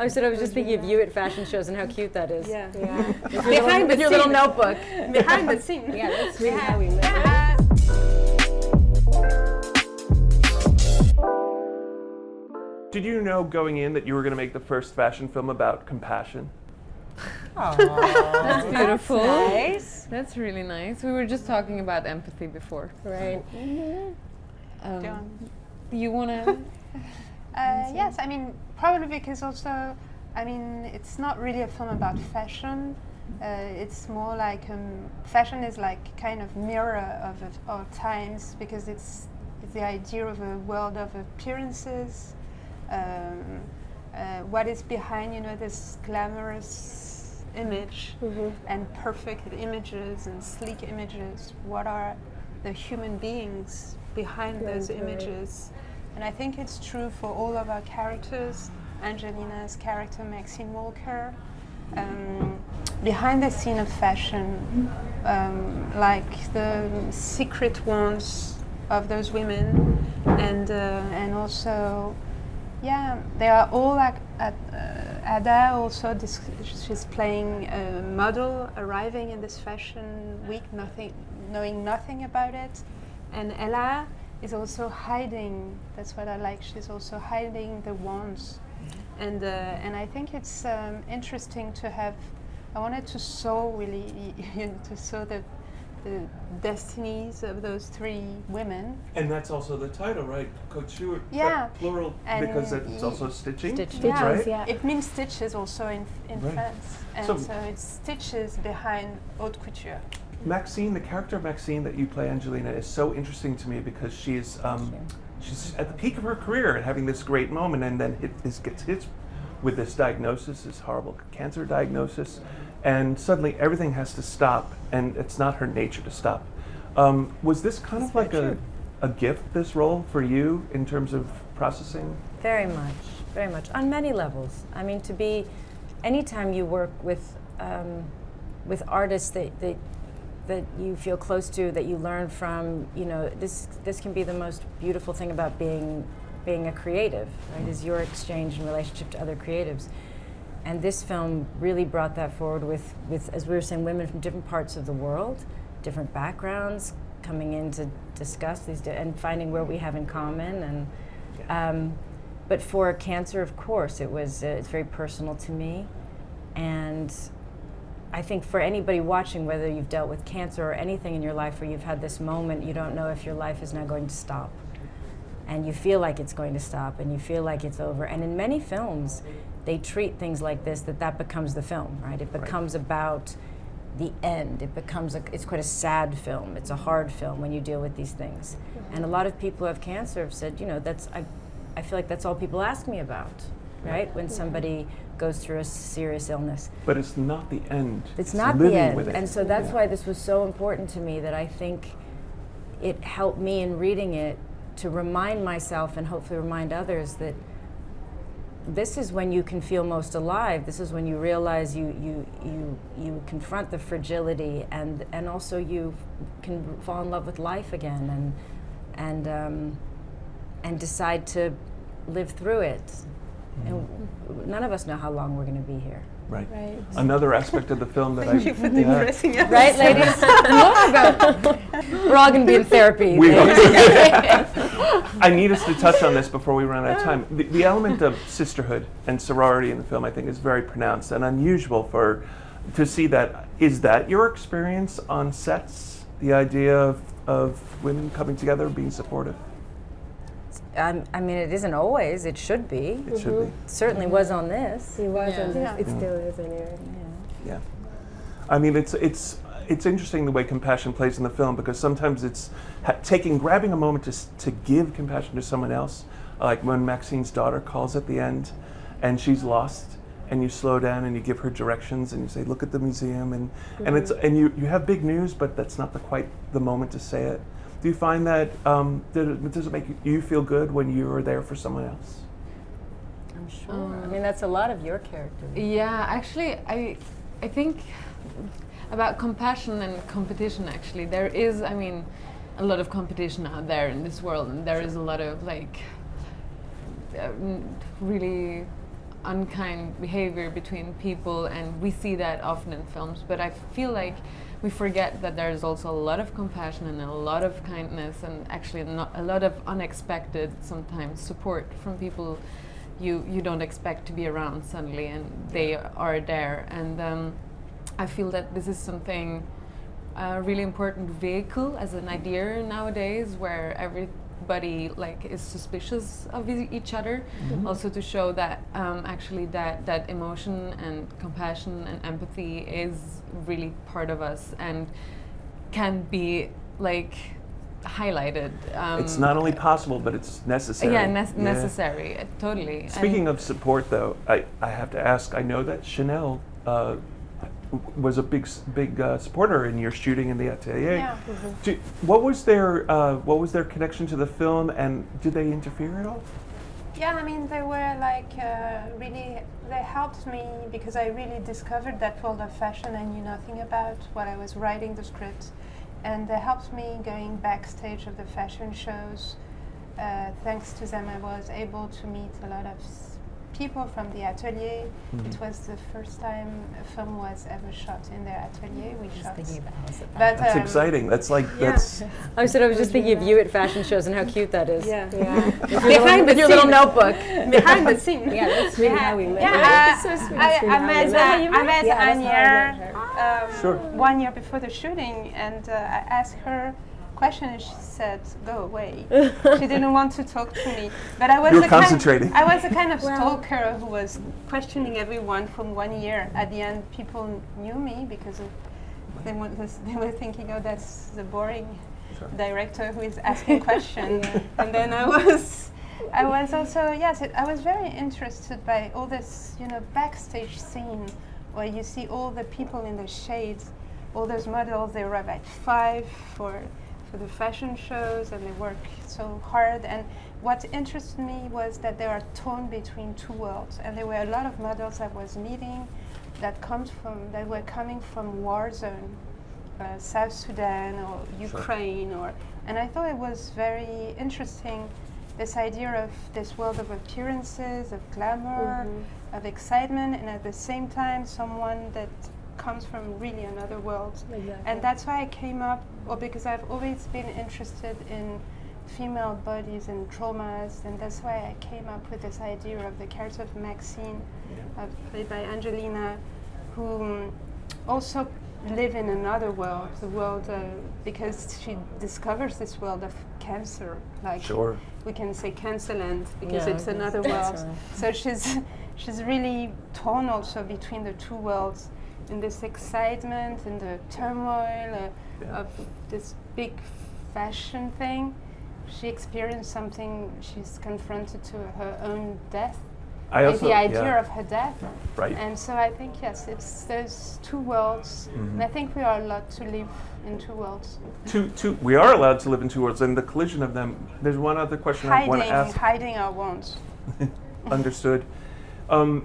I was just thinking of you at fashion shows and how cute that is. Yeah. With your little notebook. Behind the scene. Yeah, that's really how we live. Did you know going in that you were going to make the first fashion film about compassion? That's beautiful. Nice. That's really nice. We were just talking about empathy before. Right. You wanna? Yes, I mean, probably because also, I mean, it's not really a film about fashion. It's more like fashion is like kind of mirror of our times, because it's the idea of a world of appearances. What is behind, this glamorous image and perfect images and sleek images? What are the human beings behind those images? And I think it's true for all of our characters. Angelina's character, Maxine Walker, behind the scene of fashion, like the secret wants of those women, and also, they are all at Ada also. She's playing a model arriving in this fashion week, knowing nothing about it, and Ella is also hiding. That's what I like. She's also hiding the wants, and I think it's interesting to have. I wanted to sow really, to sow the destinies of those three women. And that's also the title, right? Couture, plural, and because it's also stitching, Stitches, right? It means stitches also in France, and So it's stitches behind haute couture. Maxine, the character of Maxine that you play, Angelina, is so interesting to me because she's at the peak of her career and having this great moment, and then gets hit with this diagnosis, this horrible cancer diagnosis, and suddenly everything has to stop, and it's not her nature to stop. Was this kind of like a gift, this role, for you in terms of processing? Very much, on many levels. I mean, anytime you work with artists that you feel close to, that you learn from, this can be the most beautiful thing about being a creative, right? Is your exchange and relationship to other creatives. And this film really brought that forward with, as we were saying, women from different parts of the world, different backgrounds, coming in to discuss these and finding where we have in common. And but for cancer, of course, it's very personal to me. And I think for anybody watching, whether you've dealt with cancer or anything in your life where you've had this moment, you don't know if your life is now going to stop. And you feel like it's going to stop, and you feel like it's over. And in many films, they treat things like this, that becomes the film, right? It becomes about the end. It's quite a sad film. It's a hard film when you deal with these things. And a lot of people who have cancer have said, I feel like that's all people ask me about, right? When somebody goes through a serious illness. But it's not the end. It's not the end. And so that's why this was so important to me, that I think it helped me in reading it to remind myself and hopefully remind others that this is when you can feel most alive. This is when you realize you confront the fragility, and also you can fall in love with life again, and decide to live through it. And none of us know how long we're going to be here. Right. Another aspect of the film that Thank you for depressing us. Right, ladies? We're all going to be in therapy. I need us to touch on this before we run out of time. The element of sisterhood and sorority in the film, I think, is very pronounced and unusual to see that. Is that your experience on sets? The idea of women coming together, being supportive? I mean, it isn't always. It should be. It should be. It certainly was on this. He was on this. It still is on here. Yeah. I mean, it's interesting the way compassion plays in the film, because sometimes it's grabbing a moment to give compassion to someone else, like when Maxine's daughter calls at the end, and she's lost, and you slow down and you give her directions and you say, "Look at the museum," and you have big news, but that's not quite the moment to say it. Do you find that, does it make you feel good when you are there for someone else? I'm sure. I mean, that's a lot of your character. Yeah, actually, I think about compassion and competition, actually. There is, a lot of competition out there in this world, and there is a lot of, really unkind behavior between people, and we see that often in films. But I feel like we forget that there's also a lot of compassion and a lot of kindness, and actually a lot of unexpected sometimes support from people you don't expect to be around suddenly, and they are there. And I feel that this is something really important vehicle as an idea nowadays, where everybody like is suspicious of each other. Also to show that actually that emotion and compassion and empathy is really part of us and can be like highlighted. It's not only possible, but it's necessary. Yeah, necessary, totally. Speaking of support, though, I have to ask, I know that Chanel was a big supporter in your shooting in the atelier. Yeah. What was their connection to the film, and did they interfere at all? Yeah, I mean, they were like really, they helped me because I really discovered that world of fashion I knew nothing about while I was writing the script. And they helped me going backstage of the fashion shows. Thanks to them, I was able to meet a lot of people from the atelier. It was the first time a film was ever shot in their atelier. We shot. That's exciting. That's like that's. I was just thinking of you at fashion shows and how cute that is. Yeah. Behind with your little notebook. Behind the scene. Yeah, that's really how we met. Yeah, It's so sweet. I met Yeah, Anyier Sure. 1 year before the shooting, and I asked her question, and she said, "Go away." She didn't want to talk to me, but I was concentrating. I was a kind of stalker who was questioning everyone from 1 year. At the end, people knew me because they were thinking, "Oh, that's the boring director who is asking questions." And then I was also I was very interested by all this, backstage scene where you see all the people in the shades, all those models. They arrive at 5 for the fashion shows, and they work so hard. And what interested me was that they are torn between two worlds, and there were a lot of models I was meeting that were coming from war zone, South Sudan or Ukraine, and I thought it was very interesting, this idea of this world of appearances, of glamour, of excitement, and at the same time someone that comes from really another world. Exactly. And that's why I came up, because I've always been interested in female bodies and traumas, and that's why I came up with this idea of the character of Maxine, played by Angelina, who also live in another world, the world, because she discovers this world of cancer, like we can say Cancerland, because it's another world. Right. So she's really torn also between the two worlds, in this excitement and the turmoil of this big fashion thing. She experienced something, she's confronted to her own death, the idea of her death. Right. And so I think, yes, it's those two worlds, and I think we are allowed to live in two worlds. We are allowed to live in two worlds, and the collision of them, there's one other question I want to ask. Hiding our wounds. Understood.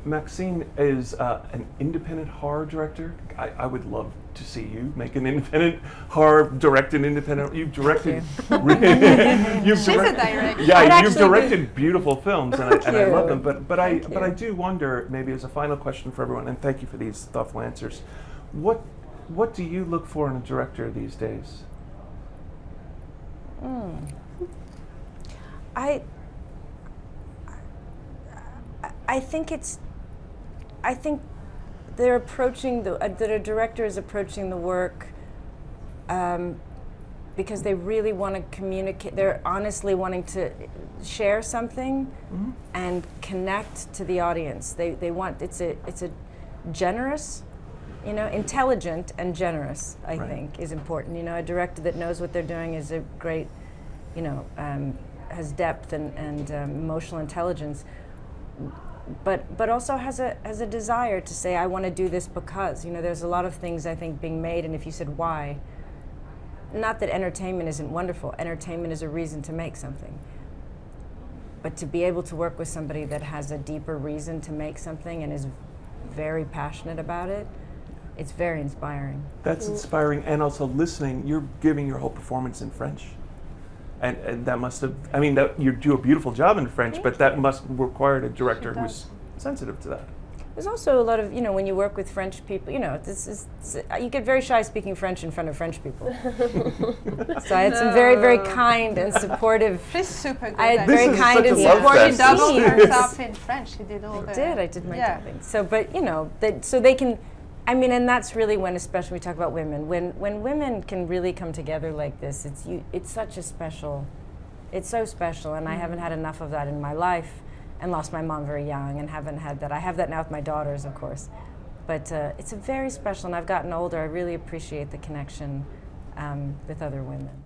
Maxine is an independent horror director. I would love to see you make an independent horror, direct an independent. You've directed. She's a director. Yeah, you've directed beautiful films, and I love them. But I do wonder, maybe as a final question for everyone, and thank you for these thoughtful answers. What do you look for in a director these days? I think they're approaching that a director is approaching the work because they really want to communicate. They're honestly wanting to share something and connect to the audience. They want it's a generous, intelligent and generous. I think is important. A director that knows what they're doing is a great, has depth and emotional intelligence. But also has a desire to say, I want to do this because, there's a lot of things I think being made, and if you said why, not that entertainment isn't wonderful, entertainment is a reason to make something. But to be able to work with somebody that has a deeper reason to make something and is very passionate about it, it's very inspiring. That's inspiring, and also listening, you're giving your whole performance in French. And that must have, you do a beautiful job in French, but that must require a director who's sensitive to that. There's also a lot of, when you work with French people, you get very shy speaking French in front of French people. So I had some very, very kind and supportive. She's super good. I had This very is kind such and a love supportive fest. She doubled teams. herself in French. She did all the. I did my dubbing. So, but so they can, and that's really when, especially we talk about women, when women can really come together like this, it's such a special, it's so special, and I haven't had enough of that in my life, and lost my mom very young, and haven't had that. I have that now with my daughters, of course, but it's a very special, and I've gotten older, I really appreciate the connection with other women.